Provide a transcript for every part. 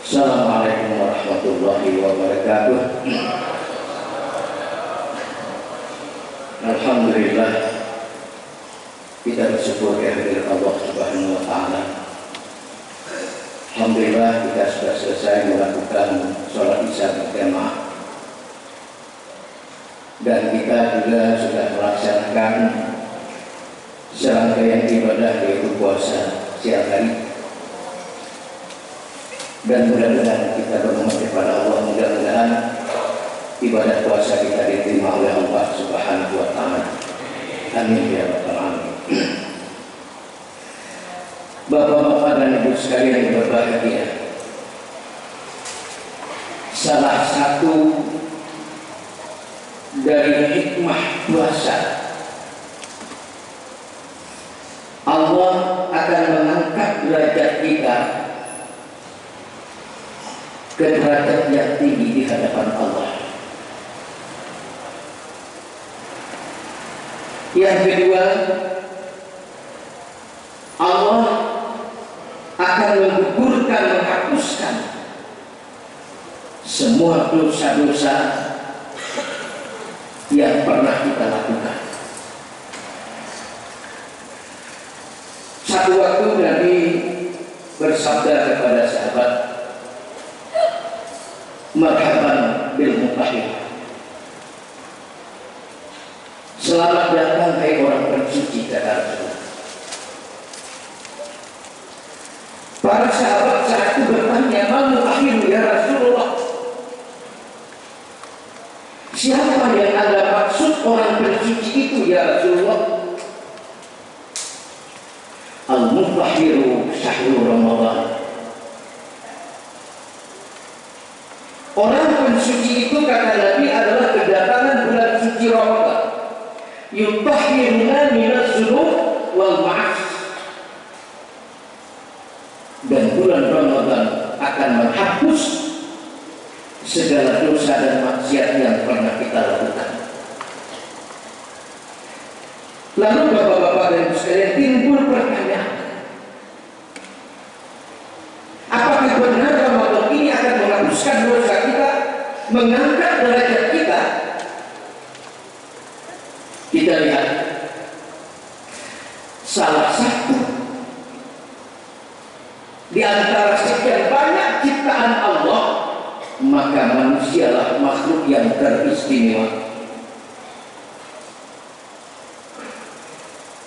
Assalamualaikum warahmatullahi wabarakatuh. Alhamdulillah, kita bersyukur kehadirat Allah Subhanahu wa Ta'ala. Alhamdulillah, kita sudah selesai melakukan sholat isya berjamaah, dan kita juga sudah melaksanakan serangkaian ibadah, yaitu puasa siang hari. Dan mudah-mudahan kita bermohon kepada Allah, mudah-mudahan ibadah puasa kita diterima oleh Allah Subhanahu wa Ta'ala. Amin ya rabbal alamin. Bapak-bapak dan ibu sekalian yang berbahagia, salah satu dari hikmah puasa, Allah akan mengangkat derajat kita ke derajat yang tinggi di hadapan Allah. Yang kedua, Allah akan menggugurkan, menghapuskan semua dosa-dosa yang pernah kita lakukan. Satu waktu Nabi bersabda kepada sahabat, marhaban bil mutahhir, selamat datang hai orang bersuci, kata Rasulullah. Para sahabat saat itu bertanya, mal mutahhir ya Rasulullah, siapa yang Anda maksud orang bersuci itu ya Rasulullah? Al-mutahhiru syahrul Ramadan. Orang pensuci itu, kata Nabi, adalah kedatangan bulan suci Ramadan. Yutahhiruna minaz dzunub wal ma'asi. Dan bulan Ramadan akan menghapus segala dosa dan maksiat yang pernah kita lakukan. Lalu bapak-bapak dan ibu sekalian, timbul pertanyaan, apakah benar Ramadan ini akan menghapuskan dosa kita, mengangkat derajat kita? Kita lihat salah satu di antara sekian banyak ciptaan Allah, maka manusialah makhluk yang teristimewa.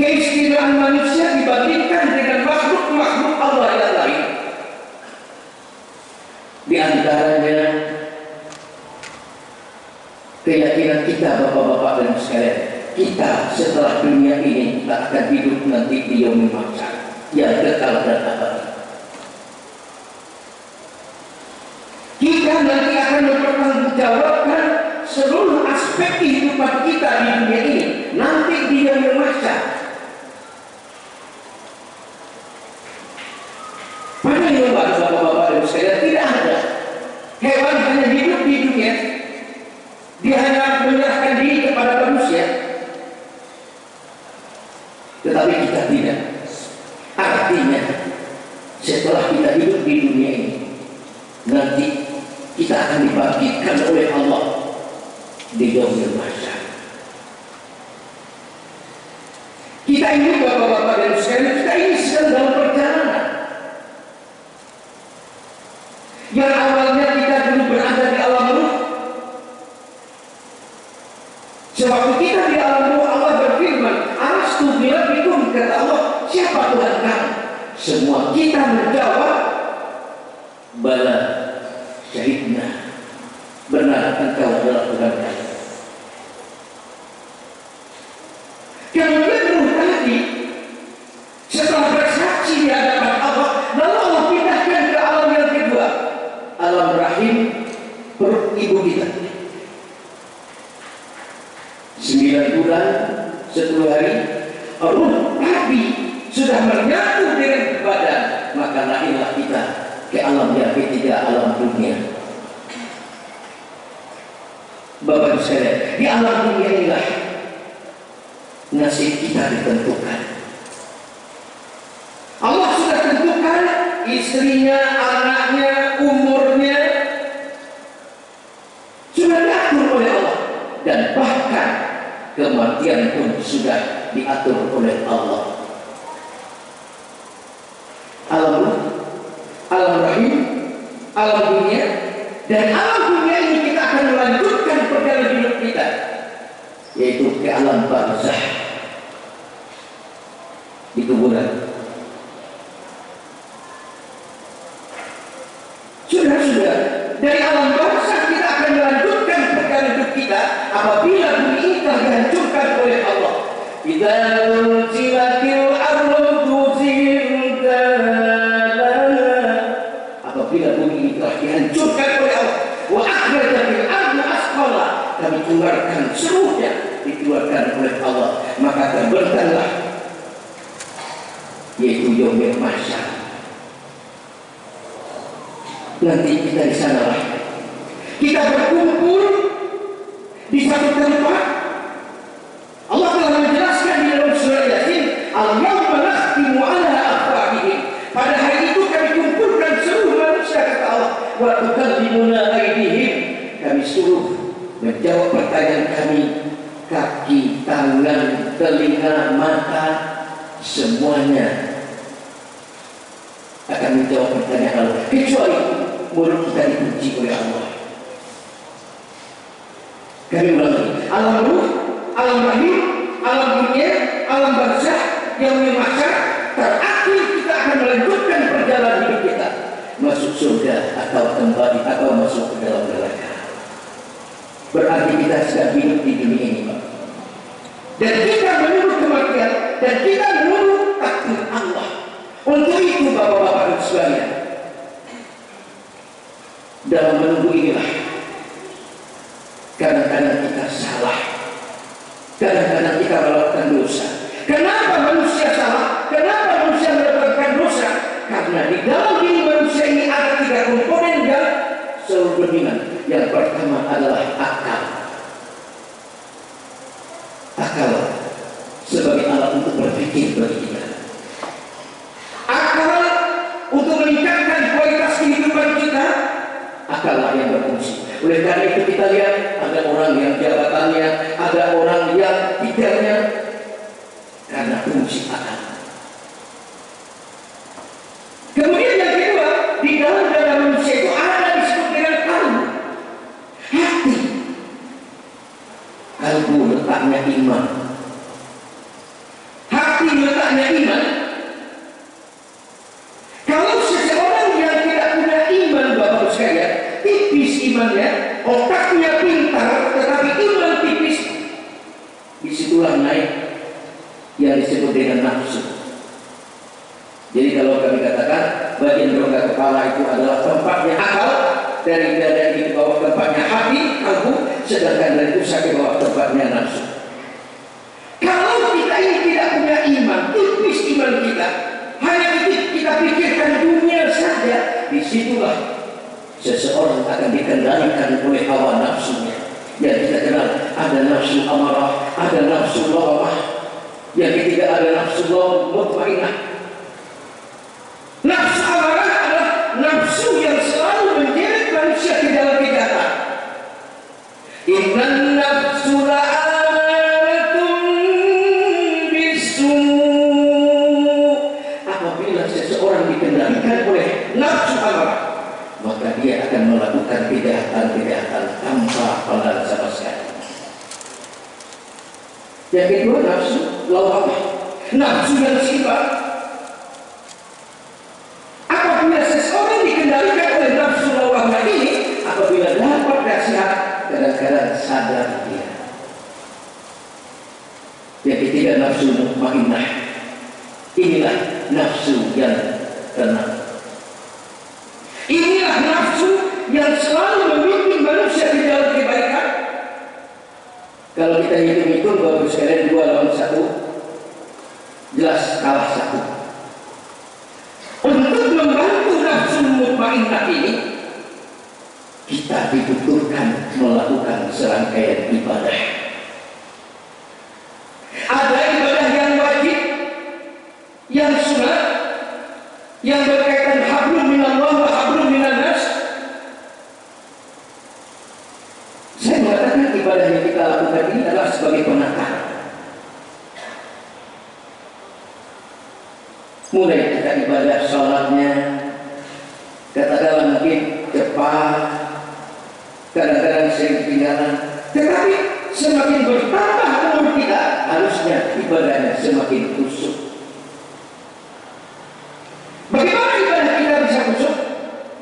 Keistimewaan manusia dibandingkan dengan makhluk-makhluk Allah yang lain, di antaranya keyakinan kita, bapak-bapak dan sekalian, kita setelah dunia ini tak akan hidup nanti di yaumil mahsyar yang kekal dan abadi. Kita nanti akan mempertanggungjawabkan seluruh aspek kehidupan kita di dunia ini nanti di yaumil mahsyar. Pada yang bapak-bapak dan sekalian, tidak ada hewan hanya hidup di dunia, dia hanya menyerahkan diri kepada manusia, tetapi kita tidak. Artinya setelah kita hidup di dunia ini, nanti kita akan dibangkitkan oleh Allah di yaumil mahsyar. Kita ini bapak-bapak dan sekalian, kita ini sedang dalam perjalanan. Yang awalnya kita dulu berada di alam ruh. Sewaktu kita di alam ruh, Allah berfirman, alastu birabbikum, kata Allah, siapa Tuhan kamu? Semua kita menjawab, bala, syahidna, benar engkau adalah Tuhan kami. Kemudian ruh tadi setelah bersaksi di hadapan Allah, lalu Allah pindahkan ke alam yang kedua, alam rahim perut ibu kita. 9 bulan 10 hari ruh tadi sudah menyatu dengan badan, maka lahirlah kita ke alam yang ketiga, alam dunia. Bapak sekalian, di alam dunia inilah nasib kita ditentukan. Allah sudah tentukan istrinya, anaknya, umur kematian pun sudah diatur oleh Allah. Alam ruh, alam rahim, alam dunia, dan alam dunia ini kita akan melanjutkan perjalanan hidup kita, yaitu ke alam barzakh di kuburan. Sudah, dari alam barzakh kita akan melanjutkan perjalanan hidup kita apabila bumi ini telah dihancurkan oleh Allah. Idza zulzilatil ardu zilzalaha, apabila bumi ini telah dihancurkan oleh Allah. Wa akhrajatil ardu asqalaha, kami keluarkan seluruhnya, dikeluarkan oleh Allah, maka terbentanglah, yaitu yaumul mahsyar. Nanti kita di sanalah kita berkumpul di satu tempat. Allah telah menjelaskan di dalam surah Yasin, al-yawma nakhtimu ala afwahihim, pada hari itu kami kumpulkan seluruh manusia, kata Allah, wa tukallimuna aydihim, kami suruh menjawab pertanyaan kami, kaki, tangan, telinga, mata, semuanya akan menjawab pertanyaan Allah, kecuali mulut kita dikunci oleh Allah. Kami ulangi, alam ruh, alam rahim, alam dunia, alam barzakh, yaumul mahsyar, terakhir kita akan melanjutkan perjalanan hidup kita masuk surga atau kembali atau masuk ke dalam neraka. Berarti kita sedang hidup di dunia ini, Pak. Dan kita menurut kematian, dan kita menurut takdir Allah. Untuk itu Bapak-bapak dan sekalian, dalam menunggu inilah kadang-kadang kita salah, kadang-kadang kita melakukan dosa. Kenapa manusia salah? Kenapa manusia melakukan dosa? Karena di dalam diri manusia ini ada 3 komponen yang selalu berdominan. Yang pertama adalah akal. Akal sebagai alat untuk berpikir bagi kita. Akal untuk meningkatkan kualitas kehidupan kita, akallah yang berfungsi. Oleh karena itu kita lihat ada orang yang jabatannya, ada orang yang tidaknya, karena fungsi akal. Kemudian yang kedua, di dalam dada manusia itu ada disebut dengan kalbu, hati. Kalbu letaknya iman, hati letaknya iman. Kalau seseorang yang tidak punya iman, Bapak sekalian, tipis imannya, otaknya pintar, tetapi iman tipis, disitulah naik yang disebut dengan nafsu. Jadi kalau kami katakan bagian rongga kepala itu adalah tempatnya akal, dari dada ini ke bawah tempatnya hati, kalbu, sedangkan dari pusat ke bawah tempatnya nafsu. Kalau kita ini tidak punya iman, tipis iman kita, hanya kita pikirkan dunia saja, disitulah seseorang akan dikendalikan oleh hawa nafsunya. Yang kita kenal ada nafsu amarah, ada nafsu lawamah, yang ketiga ada nafsu mutmainnah. Nafsu amarah adalah nafsu yang selalu menjeret manusia ke dalam kejahatan. Innan nafsu la'alatun bisu. Apabila seseorang dikendalikan oleh nafsu amarah, maka dia akan melakukan kejahatan-kejahatan tanpa pengaruh sama sekali. Yang kedua nafsu lawamah, nafsu yang sifat. Apabila seseorang dikendalikan oleh nafsu lawamah ini, apabila dapat nasihat, kadang-kadang sadar dia. Yang ketiga nafsu mutmainnah. Inilah nafsu yang tenang. Inilah nafsu yang selalu memimpin manusia di dalam kebaikan. Kalau kita hitung-hitung Bapak sekalian 2 lawan 1, jelas kalah 1. Untuk membantu nafsu mutmainnah ini, kita dibutuhkan melakukan serangkaian ibadah. Ada ibadah yang wajib, yang sunat, yang berkaitan hablum minallah wa hablum minannas. Saya mengatakan ibadah yang kita lakukan ini adalah sebagai penakar. Mulai kita ibadah sholatnya, katakanlah mungkin cepat, kadang-kadang sering ketinggalan. Tetapi semakin bertambah umur kita, harusnya ibadahnya semakin khusyuk. Bagaimana ibadah kita bisa khusyuk?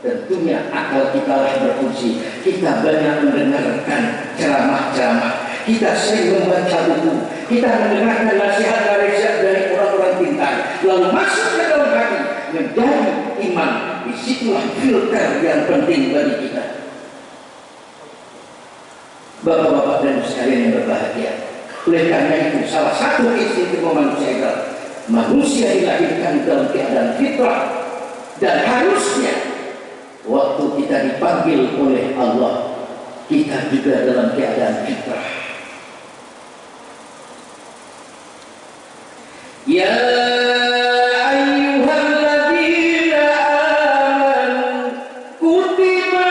Tentunya akal kita lah berfungsi. Kita banyak mendengarkan ceramah-ceramah, kita sering membaca buku, kita mendengarkan nasihat-nasihat dari orang-orang pintar, lalu masuk ke dalam hati menjadi iman. Disitulah filter yang penting bagi kita. Bapak-bapak dan sekalian yang berbahagia, oleh karena itu salah satu istimewa manusia adalah manusia dilahirkan dalam keadaan fitrah, dan harusnya waktu kita dipanggil oleh Allah, kita juga dalam keadaan fitrah. Ya ayyuhalladzina amanu kutiba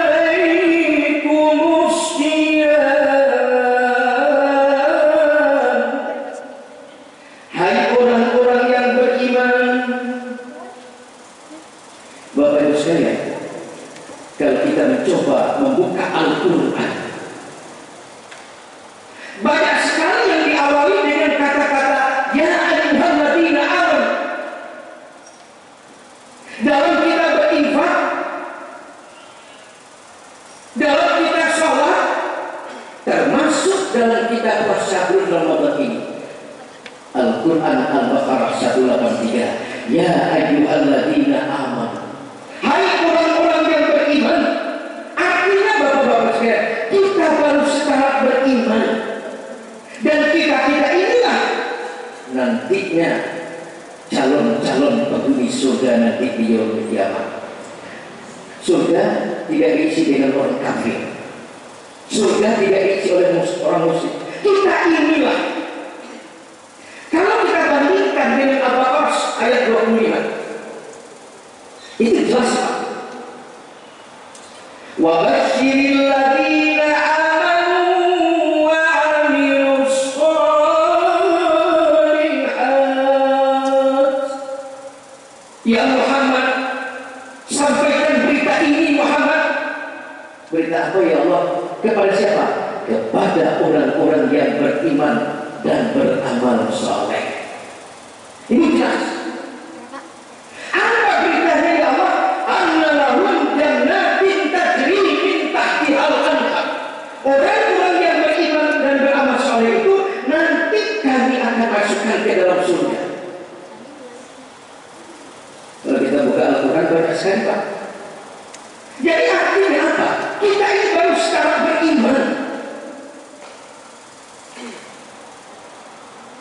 alaikumus syiyam. Hai orang-orang yang beriman. Bapak Ibu sekalian, kalau kita mencoba membuka Al-Quran, banyak sekali yang diawali dengan kata-kata ya ayyuhalladzina amanu. Dalam kita berinfak, dalam kita sholat, termasuk dalam kita puasa bulan Ramadan ini. Al-Quran Al-Baqarah 183, ya ayyuhalladzina amanu. Hai orang-orang yang beriman. Artinya bapak-bapak sekalian, kita baru setahap beriman, dan kita inilah nantinya calon-calon penghuni surga nanti di yaumul kiamat. Surga tidak diisi dengan orang kafir, surga tidak diisi oleh orang musyrik. Kita inilah. Kalau kita bandingkan dengan Al-Baqarah ayat 25, itu jelas Pak. Wa basyiril ladzina amanu wa 'amilus shalihat. Ya Muhammad, sampaikan berita ini Muhammad. Berita apa ya Allah? Kepada siapa? Kepada orang-orang yang beriman dan beramal saleh. Ini jelas. Apa beritanya ya Allah? Annalahum jannatin tajri min tahtihal anhar. Orang-orang yang beriman dan beramal saleh itu nanti kami akan masukkan ke dalam surga. Kalau kita buka Al-Quran banyak sekali Pak. Jadi artinya apa? Kita ini baru sekarang beriman.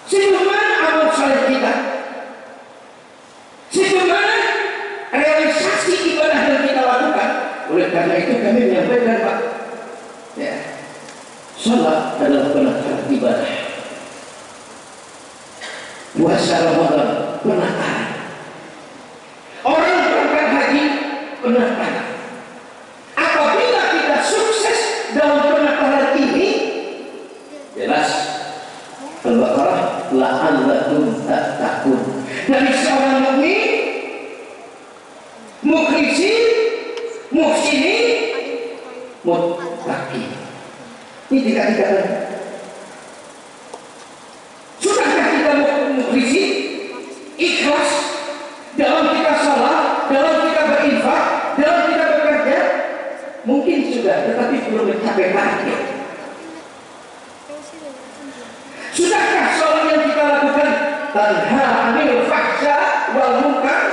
Sejauh mana amal saleh kita? Sejauh mana realisasi ibadah yang kita lakukan? Oleh karena itu kami menyampaikan Pak, ya, sholat adalah penataran ibadah, puasa Ramadan penataran, orang berangkat haji penataran. Apabila kita sukses dalam penataran ini, jelas Al-Baqarah la'allakum tattaqun. Dari seorang mukmin, mukhlisin, muhsinin, muttaqin. Ini tiga-tiga. Sudahkah kita mukhlisin, ikhlas dalam kita salat, dalam kita berinfak, dalam kita bekerja? Mungkin sudah, tetapi belum mencapai target. Sudahkah sholat yang kita lakukan tanha 'anil fahsya wal munkar?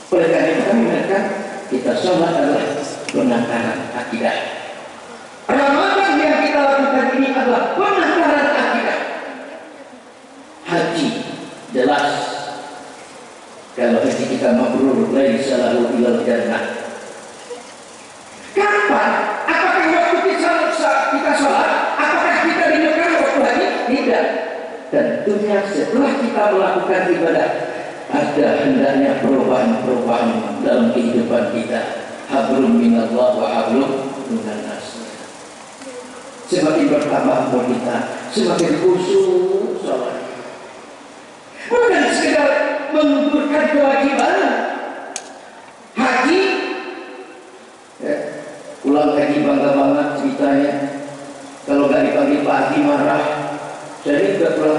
Oleh karena itu kami mengatakan kita sholat adalah penataran akidah. Ramadan yang kita lakukan ini adalah penataran akidah. Haji jelas, kalau haji kita mabrur laisa lahu ilal jannah. Kapan? Apakah waktu kita sholat? Tidak. Tentunya setelah kita melakukan ibadah, ada hendaknya perubahan-perubahan dalam kehidupan kita. Hablum minallah wa hablum minan nas. Semakin bertambah umur kita, semakin khusyuk sholat.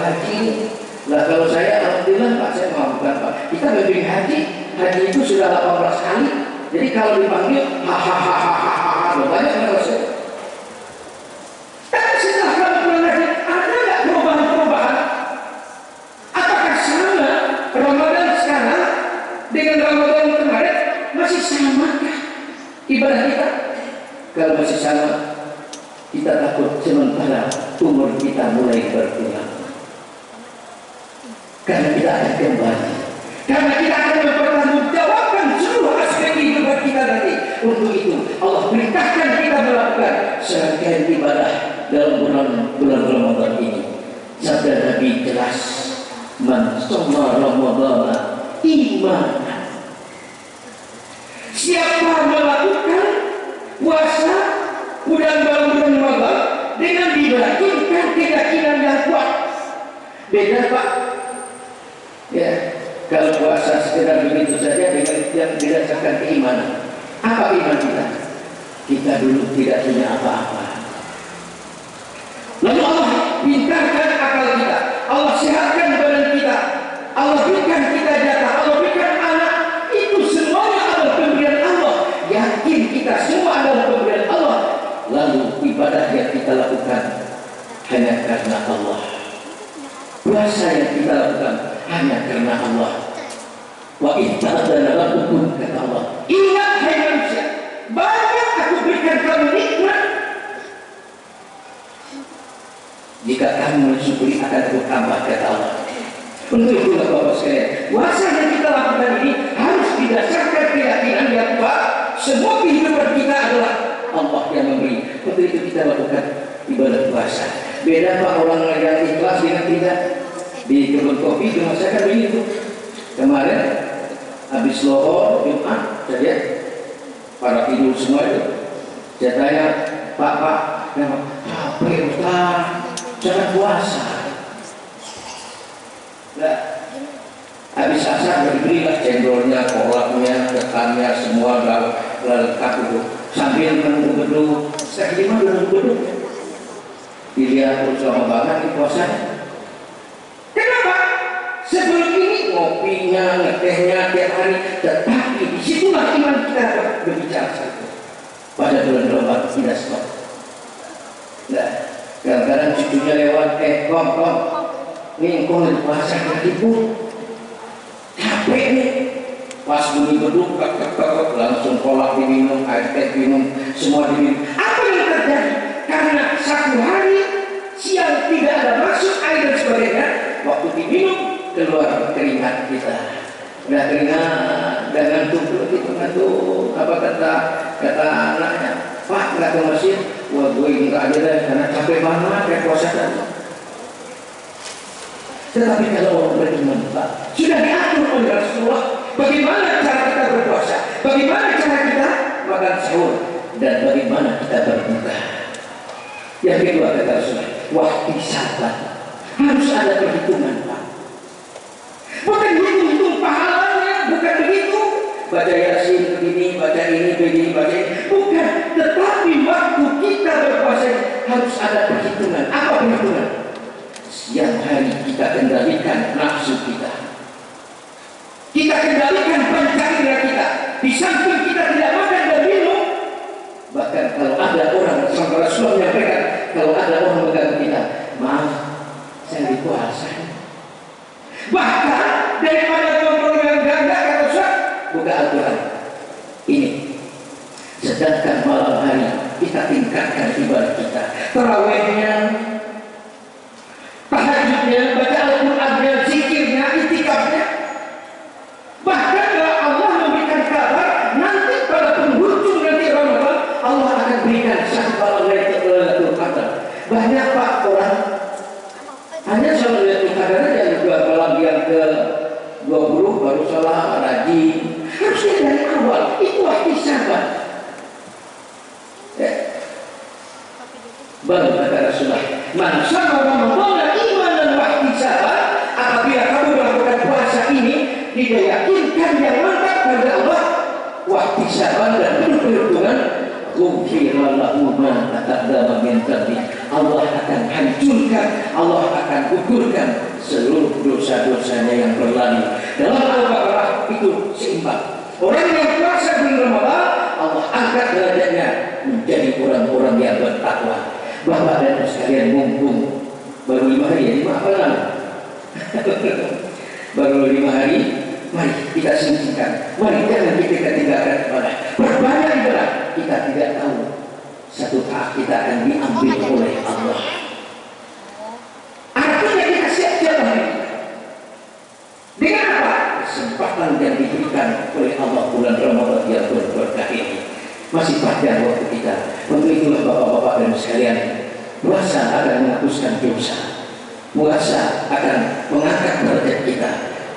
haji. Lah kalau saya alhamdulillah Pak, saya bukan Pak. Kita bimbing haji itu sudah 18 kali. Jadi kalau dipanggil hahaha banyak kalau saya. Tapi setelah kamu pulang haji, ada nggak perubahan-perubahan? Apakah sama Ramadan sekarang dengan Ramadan kemarin? Masih samakah ibadah kita? Kalau masih sama, kita takut sementara umur kita mulai berkurang. Karena kita akan kembali. Karena kita akan mempertanggungjawabkan seluruh aspek kehidupan kita nanti. Untuk itu Allah perintahkan kita melakukan serangkaian ibadah dalam bulan Ramadan ini. Sabda Nabi jelas, man shoma Ramadhana imanan. Siapa melakukan puasa bulan Ramadan dengan diyakinkan keyakinan yang kuat. Beda Pak. Ya, kalau puasa sekedar begitu saja dengan tidak dirasakan keimanan. Apa iman kita? Kita dulu tidak punya apa-apa. Lalu Allah pintarkan akal kita, Allah sehatkan badan kita, Allah berikan kita jatah, Allah berikan anak. Itu semuanya adalah pemberian Allah. Yakin kita semua adalah pemberian Allah. Lalu ibadah yang kita lakukan hanya karena Allah. Puasa yang kita lakukan hanya karena Allah. Wa itta'adana lakum, kata Allah. Ingat hai manusia, banyak aku berikan kamu nikmat. Jika kamu mensyukuri akan aku tambah, kata Allah. Untuk itu Bapak sekalian, puasa yang kita lakukan ini harus didasarkan keyakinan yang kuat. Semua kehidupan kita adalah Allah yang memberi. Untuk itu kita lakukan ibadah puasa. Beda Pak orang yang ikhlas dengan kita. Di kebun kopi dimasakan begitu. Kemarin habis lohor Jumat saja para tidur semua itu. Saya tanya Pak, apa Ustaz? Jangan puasa. Nah, habis asar diberilah cendolnya, kolaknya, ketannya, semua lengkap itu. Sambil menunggu beduk. Saya gimana menunggu beduk? Dilihat bersama banget di puasanya. Kenapa? Sebelum ini ngopinya, ngetehnya tiap hari, tetapi disitulah iman kita berbicara satu. Pada bulan Ramadan tidak stop. Nah, kadang-kadang cucunya lewat, kom, nih engkau lagi puasa lagi Bu. Capek nih. Pas bunyi beduk, langsung kolak diminum, air teh minum, semua diminum. Apa yang terjadi? Karena satu hari siang tidak ada masuk air dan sebagainya. Waktu diminum keluar keringat kita. Udah keringat dan ngantuk gitu ngantuk. Apa kata anaknya? Pak nggak ke masjid? Wah gue nggak aja deh karena capek banget kayak puasa tadi. Tetapi kalau orang beriman Pak, sudah diatur oleh Rasulullah bagaimana cara kita berpuasa, bagaimana cara kita makan sahur, dan bagaimana kita berbuka. Yang kedua kata Rasulullah, wahtisaban. Harus ada perhitungan Pak. Bukan hitung pahalanya, bukan begitu. Baca Yasin begini, baca ini begini, baca ini. Bukan. Tetapi waktu kita berpuasa harus ada perhitungan. Apa perhitungan? Siang hari kita kendalikan nafsu kita. Kita kendalikan pancarnya kita. Di samping kita tidak makan dan minum. Bahkan kalau ada orang, sampai Rasulullah menyampaikan, kalau ada orang mengganggu kita, maaf, saya berpuasa. Bahkan daripada kontrol yang ganda kata Ustaz, buka Al-Quran. Ini. Sedangkan malam hari kita tingkatkan ibadah kita. Tarawihnya, tahajudnya, baca Al-Qurannya, zikirnya, itikafnya. Bahkan Allah memberikan kabar nanti pada penghujung nanti Ramadan Allah akan berikan satu malam Lailatul Qadar. Banyak Pak orang hanya sama Lailatul Qadar aja juga malam yang ke-20 baru salah rajin. Harusnya dari awal itu ihtisaban. Baru kata Rasulullah, man shoma Ramadhana imanan wa ihtisaban. Apabila kamu melakukan puasa ini diyakinkan yang mantap pada Allah, wa ihtisaban dan penuh perhitungan, ghufira lahu ma taqaddama min dhanbi. Allah akan hancurkan, Allah akan gugurkan seluruh dosa-dosanya yang berlalu. Dalam Al-Baqarah itu seimbang. Orang yang puasa di Ramadan, Allah angkat derajatnya menjadi orang-orang yang bertakwa. Bapak dan Ibu sekalian, mumpung baru 5 hari, ya 5 apa lalu? Baru 5 hari, mari kita singkirkan. Mari jangan kita tinggalkan ibadah. Berbanyak ibadah, kita tidak tahu satu saat kita akan diambil oleh Allah. Artinya kita siap-siap dengan apa? Kesempatan yang diberikan oleh Allah bulan Ramadan yang berberkah ini masih panjang waktu kita. Untuk itulah bapak-bapak dan sekalian, puasa akan menghapuskan dosa, puasa akan mengangkat derajat kita,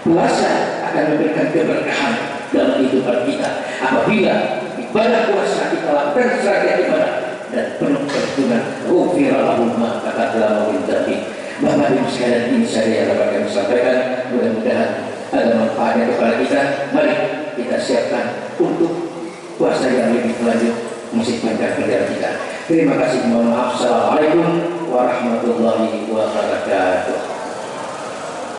puasa akan memberikan keberkahan dalam kehidupan kita. Apabila ibadah puasa kita lakukan secara ibadah dan penuh perhitungan, ghufira lahu ma taqaddama min dhanbi. Bapak Ibu sekalian, ini saya dapat kami sampaikan. Mudah-mudahan ada manfaatnya kepada kita. Mari kita siapkan untuk puasa yang lebih lanjut, masih panjang perjalanan kita. Terima kasih. Mohon maaf. Assalamualaikum warahmatullahi wabarakatuh.